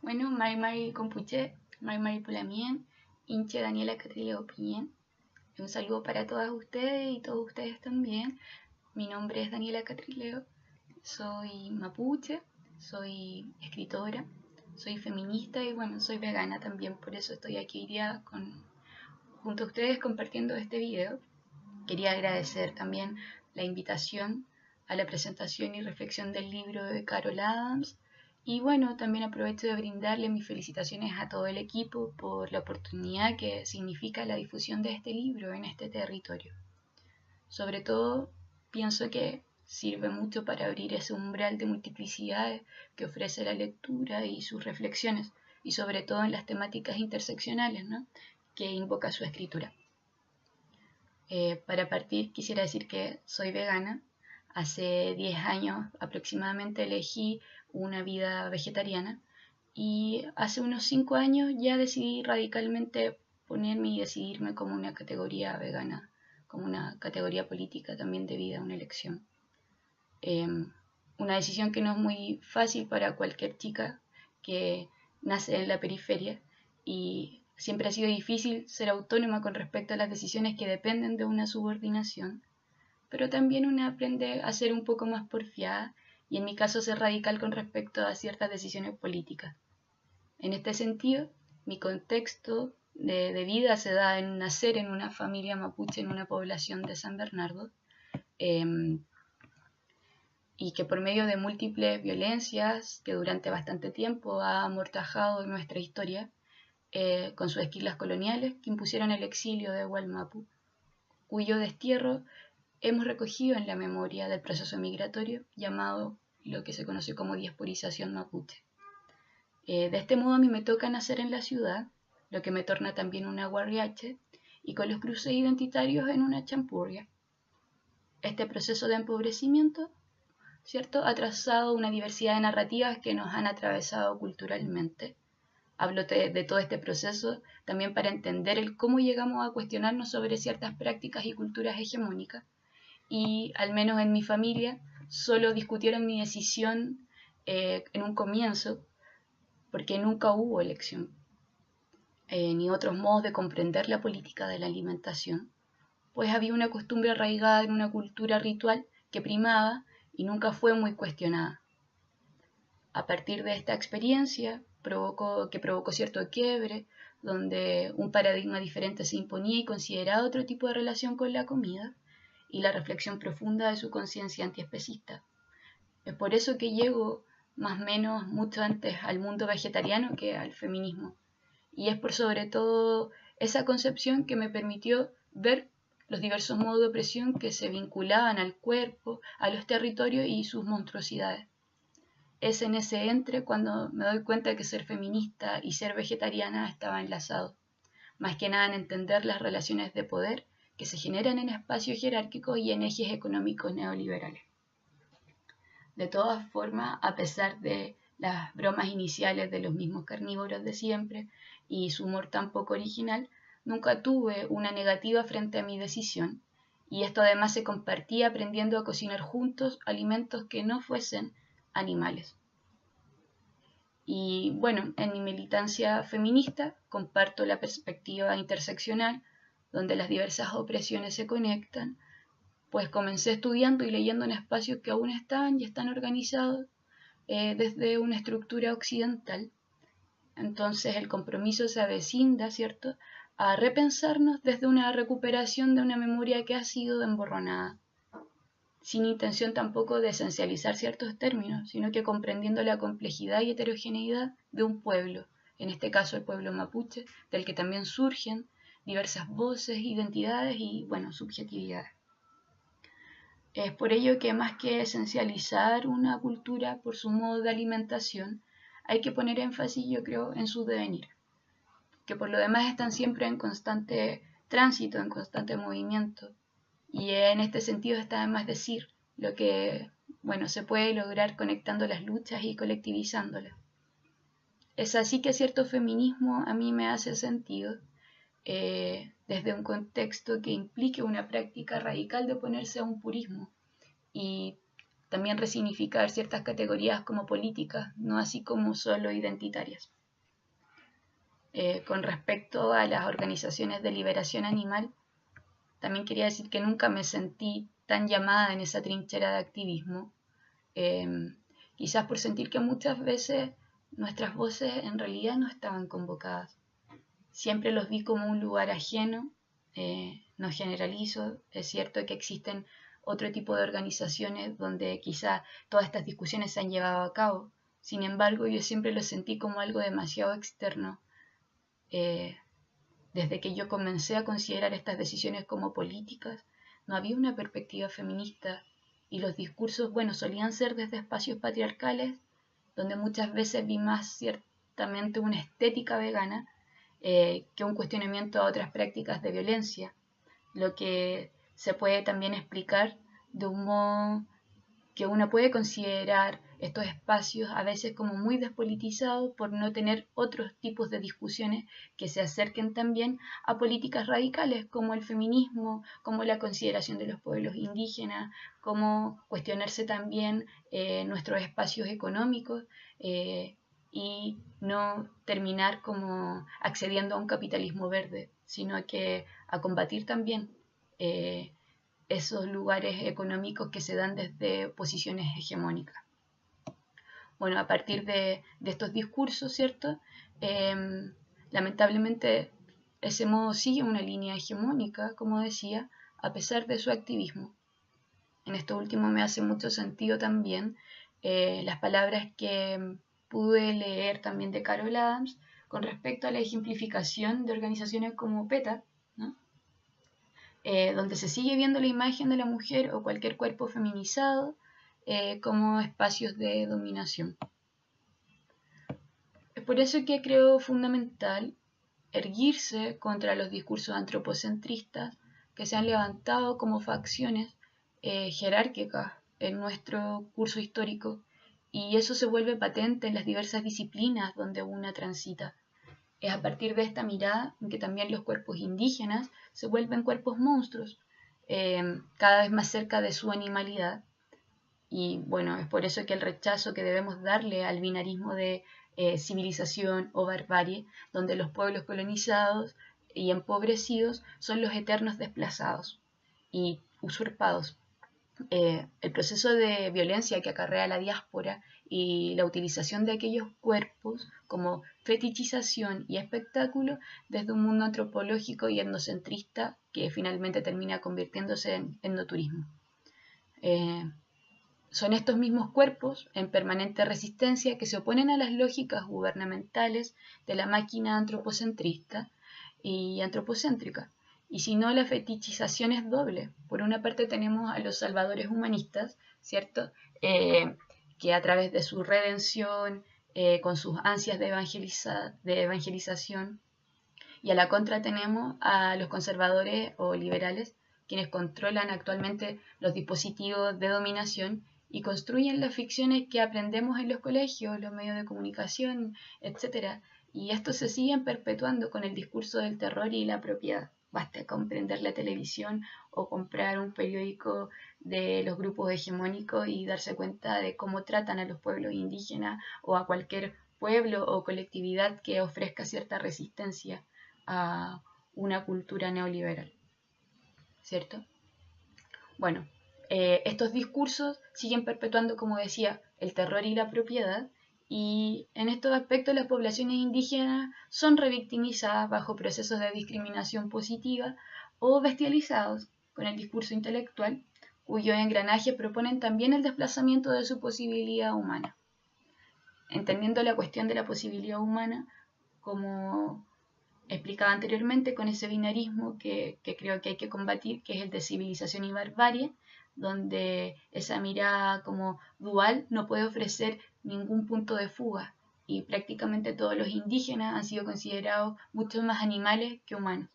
Bueno, Mari Compuche, Mari Pulamien, Inche Daniela Catrileo Piñén. Un saludo para todas ustedes y todos ustedes también. Mi nombre es Daniela Catrileo, soy mapuche, soy escritora, soy feminista y bueno, soy vegana también, por eso estoy aquí hoy día junto a ustedes compartiendo este video. Quería agradecer también la invitación a la presentación y reflexión del libro de Carol Adams. Y bueno, también aprovecho de brindarle mis felicitaciones a todo el equipo por la oportunidad que significa la difusión de este libro en este territorio. Sobre todo, pienso que sirve mucho para abrir ese umbral de multiplicidades que ofrece la lectura y sus reflexiones, y sobre todo en las temáticas interseccionales, ¿no?, que invoca su escritura. Para partir, quisiera decir que soy vegana. Hace 10 años aproximadamente elegí una vida vegetariana y hace unos 5 años ya decidí radicalmente ponerme y decidirme como una categoría vegana, como una categoría política también de vida, una elección. Eh, una decisión que no es muy fácil para cualquier chica que nace en la periferia y siempre ha sido difícil ser autónoma con respecto a las decisiones que dependen de una subordinación, pero también una aprende a ser un poco más porfiada y en mi caso ser radical con respecto a ciertas decisiones políticas. En este sentido, mi contexto de vida se da en nacer en una familia mapuche en una población de San Bernardo, y que por medio de múltiples violencias que durante bastante tiempo ha amortajado nuestra historia, con sus esquilas coloniales que impusieron el exilio de Wallmapu, cuyo destierro hemos recogido en la memoria del proceso migratorio llamado lo que se conoce como diasporización mapuche. De este modo a mí me toca nacer en la ciudad, lo que me torna también una guarriache, y con los cruces identitarios en una champurria. Este proceso de empobrecimiento, ¿cierto?, ha trazado una diversidad de narrativas que nos han atravesado culturalmente. Hablo de todo este proceso también para entender el cómo llegamos a cuestionarnos sobre ciertas prácticas y culturas hegemónicas. Y al menos en mi familia solo discutieron mi decisión en un comienzo, porque nunca hubo elección, ni otros modos de comprender la política de la alimentación, pues había una costumbre arraigada en una cultura ritual que primaba y nunca fue muy cuestionada. A partir de esta experiencia provocó cierto quiebre, donde un paradigma diferente se imponía y consideraba otro tipo de relación con la comida y la reflexión profunda de su conciencia antiespecista. Es por eso que llego más o menos mucho antes al mundo vegetariano que al feminismo. Y es por sobre todo esa concepción que me permitió ver los diversos modos de opresión que se vinculaban al cuerpo, a los territorios y sus monstruosidades. Es en ese entre cuando me doy cuenta que ser feminista y ser vegetariana estaba enlazado, más que nada en entender las relaciones de poder que se generan en espacios jerárquicos y en ejes económicos neoliberales. De todas formas, a pesar de las bromas iniciales de los mismos carnívoros de siempre y su humor tan poco original, nunca tuve una negativa frente a mi decisión, y esto además se compartía aprendiendo a cocinar juntos alimentos que no fuesen animales. Y bueno, en mi militancia feminista comparto la perspectiva interseccional, donde las diversas opresiones se conectan, pues comencé estudiando y leyendo en espacios que aún están y están organizados desde una estructura occidental. Entonces el compromiso se avecina, ¿cierto?, a repensarnos desde una recuperación de una memoria que ha sido emborronada, sin intención tampoco de esencializar ciertos términos, sino que comprendiendo la complejidad y heterogeneidad de un pueblo, en este caso el pueblo mapuche, del que también surgen diversas voces, identidades y, bueno, subjetividades. Es por ello que más que esencializar una cultura por su modo de alimentación, hay que poner énfasis, yo creo, en su devenir, que por lo demás están siempre en constante tránsito, en constante movimiento. Y en este sentido está de más decir lo que, bueno, se puede lograr conectando las luchas y colectivizándolas. Es así que cierto feminismo a mí me hace sentido, desde un contexto que implique una práctica radical de oponerse a un purismo y también resignificar ciertas categorías como políticas, no así como solo identitarias. Con respecto a las organizaciones de liberación animal, también quería decir que nunca me sentí tan llamada en esa trinchera de activismo, quizás por sentir que muchas veces nuestras voces en realidad no estaban convocadas. Siempre los vi como un lugar ajeno, no generalizo, es cierto que existen otro tipo de organizaciones donde quizá todas estas discusiones se han llevado a cabo. Sin embargo, yo siempre lo sentí como algo demasiado externo. Desde que yo comencé a considerar estas decisiones como políticas, no había una perspectiva feminista y los discursos, bueno, solían ser desde espacios patriarcales, donde muchas veces vi más ciertamente una estética vegana que un cuestionamiento a otras prácticas de violencia, lo que se puede también explicar de un modo que uno puede considerar estos espacios a veces como muy despolitizados por no tener otros tipos de discusiones que se acerquen también a políticas radicales como el feminismo, como la consideración de los pueblos indígenas, como cuestionarse también nuestros espacios económicos y no terminar como accediendo a un capitalismo verde, sino que a combatir también esos lugares económicos que se dan desde posiciones hegemónicas. Bueno, a partir de estos discursos, ¿cierto? Lamentablemente ese modo sigue una línea hegemónica, como decía, a pesar de su activismo. En esto último me hace mucho sentido también las palabras que pude leer también de Carol Adams con respecto a la ejemplificación de organizaciones como PETA, ¿no? Donde se sigue viendo la imagen de la mujer o cualquier cuerpo feminizado como espacios de dominación. Es por eso que creo fundamental erguirse contra los discursos antropocentristas que se han levantado como facciones jerárquicas en nuestro curso histórico, y eso se vuelve patente en las diversas disciplinas donde una transita. Es a partir de esta mirada en que también los cuerpos indígenas se vuelven cuerpos monstruos, cada vez más cerca de su animalidad. Y bueno, es por eso que el rechazo que debemos darle al binarismo de civilización o barbarie, donde los pueblos colonizados y empobrecidos son los eternos desplazados y usurpados. El proceso de violencia que acarrea la diáspora y la utilización de aquellos cuerpos como fetichización y espectáculo desde un mundo antropológico y etnocentrista que finalmente termina convirtiéndose en etnoturismo. Son estos mismos cuerpos en permanente resistencia que se oponen a las lógicas gubernamentales de la máquina antropocentrista y antropocéntrica. Y si no, la fetichización es doble. Por una parte tenemos a los salvadores humanistas, ¿cierto? Que a través de su redención, con sus ansias de evangelización, y a la contra tenemos a los conservadores o liberales, quienes controlan actualmente los dispositivos de dominación y construyen las ficciones que aprendemos en los colegios, los medios de comunicación, etc. Y estos se siguen perpetuando con el discurso del terror y la propiedad. Basta comprender la televisión o comprar un periódico de los grupos hegemónicos y darse cuenta de cómo tratan a los pueblos indígenas o a cualquier pueblo o colectividad que ofrezca cierta resistencia a una cultura neoliberal, ¿cierto? Bueno, estos discursos siguen perpetuando, como decía, el terror y la propiedad, y en estos aspectos las poblaciones indígenas son revictimizadas bajo procesos de discriminación positiva o bestializados con el discurso intelectual, cuyos engranajes proponen también el desplazamiento de su posibilidad humana. Entendiendo la cuestión de la posibilidad humana como explicaba anteriormente, con ese binarismo que creo que hay que combatir, que es el de civilización y barbarie, donde esa mirada como dual no puede ofrecer ningún punto de fuga, y prácticamente todos los indígenas han sido considerados mucho más animales que humanos.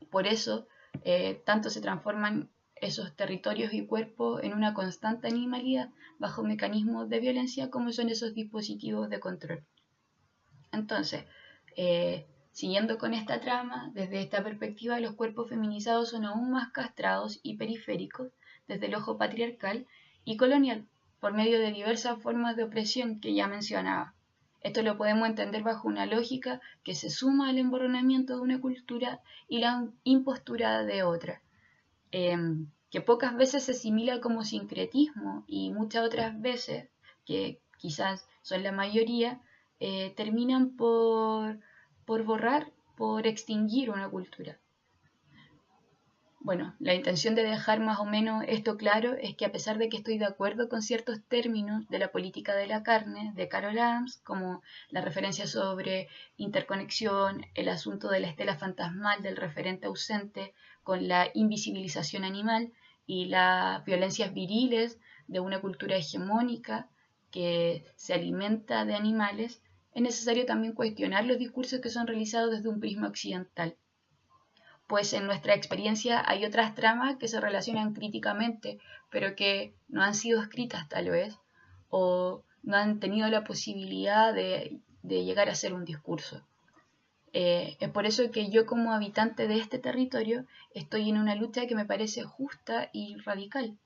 Por eso, tanto se transforman esos territorios y cuerpos en una constante animalidad bajo mecanismos de violencia como son esos dispositivos de control. Entonces, siguiendo con esta trama, desde esta perspectiva los cuerpos feminizados son aún más castrados y periféricos desde el ojo patriarcal y colonial, por medio de diversas formas de opresión que ya mencionaba. Esto lo podemos entender bajo una lógica que se suma al emborronamiento de una cultura y la impostura de otra, que pocas veces se asimila como sincretismo y muchas otras veces, que quizás son la mayoría, terminan por borrar, por extinguir una cultura. Bueno, la intención de dejar más o menos esto claro es que a pesar de que estoy de acuerdo con ciertos términos de la política de la carne de Carol Adams, como la referencia sobre interconexión, el asunto de la estela fantasmal del referente ausente con la invisibilización animal y las violencias viriles de una cultura hegemónica que se alimenta de animales, es necesario también cuestionar los discursos que son realizados desde un prisma occidental, pues en nuestra experiencia hay otras tramas que se relacionan críticamente, pero que no han sido escritas tal vez, o no han tenido la posibilidad de llegar a ser un discurso. Es por eso que yo como habitante de este territorio estoy en una lucha que me parece justa y radical,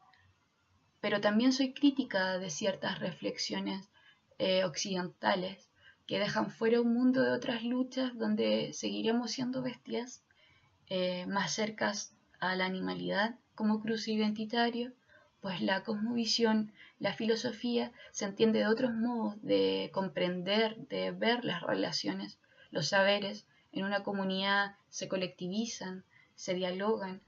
pero también soy crítica de ciertas reflexiones occidentales que dejan fuera un mundo de otras luchas donde seguiremos siendo bestias más cercas a la animalidad como cruce identitario, pues la cosmovisión, la filosofía se entiende de otros modos de comprender, de ver las relaciones, los saberes en una comunidad se colectivizan, se dialogan.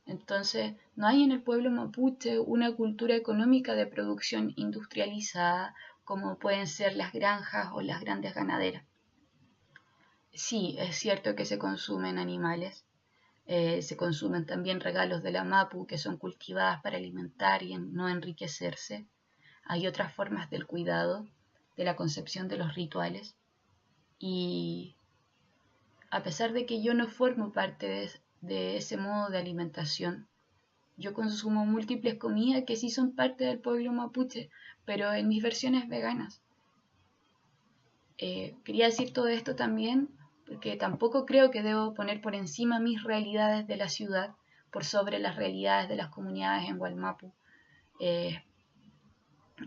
Entonces, no hay en el pueblo mapuche una cultura económica de producción industrializada como pueden ser las granjas o las grandes ganaderas. Sí, es cierto que se consumen animales, se consumen también regalos de la Mapu que son cultivadas para alimentar y no enriquecerse. Hay otras formas del cuidado, de la concepción de los rituales. Y a pesar de que yo no formo parte de ese modo de alimentación, yo consumo múltiples comidas que sí son parte del pueblo mapuche, pero en mis versiones veganas. Quería decir todo esto también porque tampoco creo que debo poner por encima mis realidades de la ciudad por sobre las realidades de las comunidades en Wallmapu. Eh,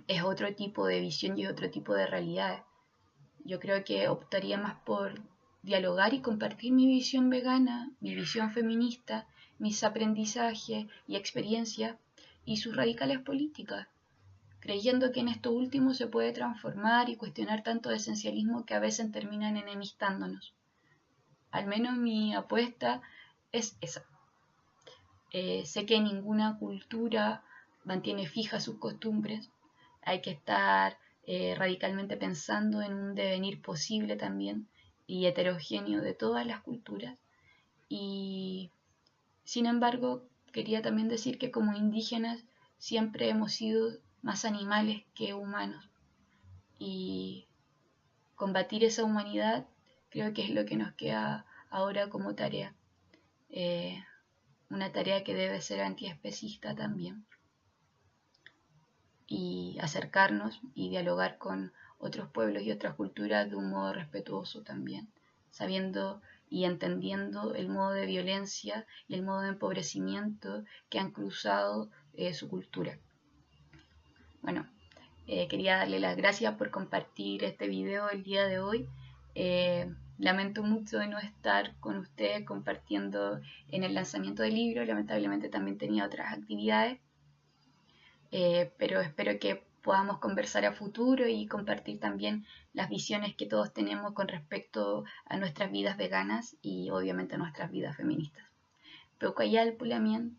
es otro tipo de visión y otro tipo de realidades. Yo creo que optaría más por dialogar y compartir mi visión vegana, mi visión feminista, mis aprendizajes y experiencias y sus radicales políticas, creyendo que en esto último se puede transformar y cuestionar tanto de esencialismo que a veces terminan enemistándonos. Al menos mi apuesta es esa. Sé que ninguna cultura mantiene fijas sus costumbres. Hay que estar radicalmente pensando en un devenir posible también y heterogéneo de todas las culturas. Y sin embargo, quería también decir que como indígenas siempre hemos sido más animales que humanos. Y combatir esa humanidad creo que es lo que nos queda ahora como tarea. Una tarea que debe ser antiespecista también. Y acercarnos y dialogar con otros pueblos y otras culturas de un modo respetuoso también, sabiendo y entendiendo el modo de violencia y el modo de empobrecimiento que han cruzado su cultura. Bueno, quería darle las gracias por compartir este video el día de hoy. Lamento mucho de no estar con ustedes compartiendo en el lanzamiento del libro, lamentablemente también tenía otras actividades, pero espero que podamos conversar a futuro y compartir también las visiones que todos tenemos con respecto a nuestras vidas veganas y obviamente a nuestras vidas feministas. Pero Peucayal Pulamien,